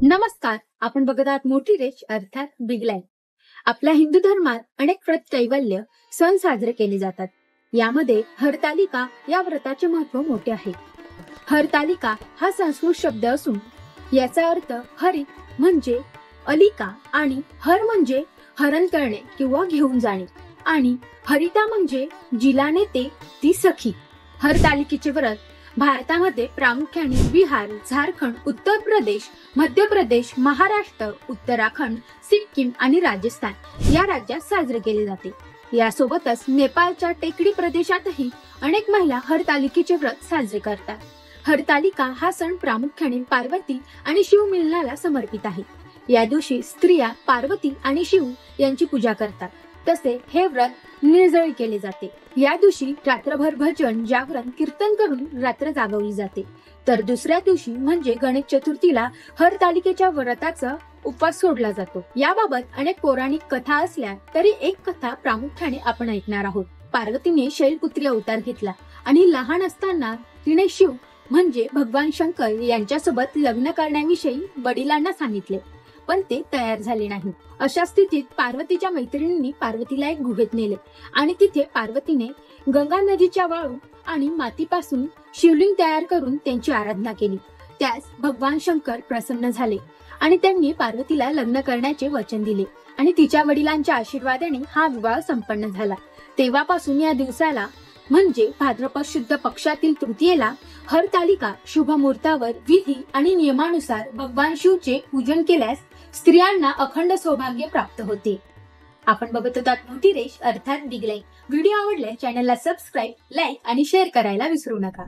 नमस्कार. आपण बघत आहात मोठी रेष अर्थात बिग लाईन. आपल्या हिंदू धर्मात अनेक व्रत कैवल्य सण साजरे केले जातात. यामध्ये हरतालिका या व्रताचे महत्व मोठे आहे. हरतालिका हा संस्कृत शब्द असून याचा अर्थ हरी म्हणजे अलिका आणि हर म्हणजे हरण करणे किंवा घेऊन जाणे आणि हरिता म्हणजे जिला नेते ती सखी. हरतालिकेचे व्रत भारतामध्ये प्रामुख्याने बिहार, झारखंड, उत्तर प्रदेश, मध्य प्रदेश, महाराष्ट्र, उत्तराखंड, सिक्कीम आणि राजस्थान या राज्यात साजरे केले जाते. यासोबतच नेपाळच्या टेकडी प्रदेशातही अनेक महिला हरतालिकेचे व्रत साजरे करतात. हरतालिका हा सण प्रामुख्याने पार्वती आणि शिव मिलनाला समर्पित आहे. या दिवशी स्त्रिया पार्वती आणि शिव यांची पूजा करतात. तसे हे व्रत निर्जळी केले जाते. या दिवशी रात्रभर भजन, जागरण, कीर्तन करून रात्र जागवली जाते. तर दुसऱ्या दिवशी म्हणजे गणेश चतुर्थीला हरतालिकेच्या व्रताचा उपवास सोडला जातो. याबाबत अनेक पौराणिक कथा असल्या तरी एक कथा प्रामुख्याने आपण ऐकणार आहोत. पार्वतीने शैलपुत्री अवतार घेतला आणि लहान असताना तिने शिव म्हणजे भगवान शंकर यांच्यासोबत लग्न करण्याविषयी वडिलांना सांगितले, पण ते तयार झाले नाही. अशा स्थितीत पार्वतीच्या मैत्रिणींनी पार्वतीला एक गुहेत नेले आणि तिथे पार्वतीने गंगा नदीच्या वाळू आणि मातीपासून शिवलिंग तयार करून त्यांची आराधना केली. त्यास भगवान शंकर प्रसन्न झाले आणि त्यांनी पार्वतीला लग्न करण्याचे वचन दिले आणि तिच्या वडिलांच्या आशीर्वादाने हा विवाह संपन्न झाला. तेव्हापासून या दिवसाला म्हणजे भाद्रपद शुद्ध पक्षातील तृतीयेला हरतालिका शुभ मुहूर्तावर विधी आणि नियमानुसार भगवान शिवचे पूजन केल्यास स्त्रियांना अखंड सौभाग्य प्राप्त होते. आपण बघत होतात मोठी रेष अर्थात बिग लाईन. व्हिडिओ आवडल्यास चॅनलला सबस्क्राईब, लाईक आणि शेअर करायला विसरू नका.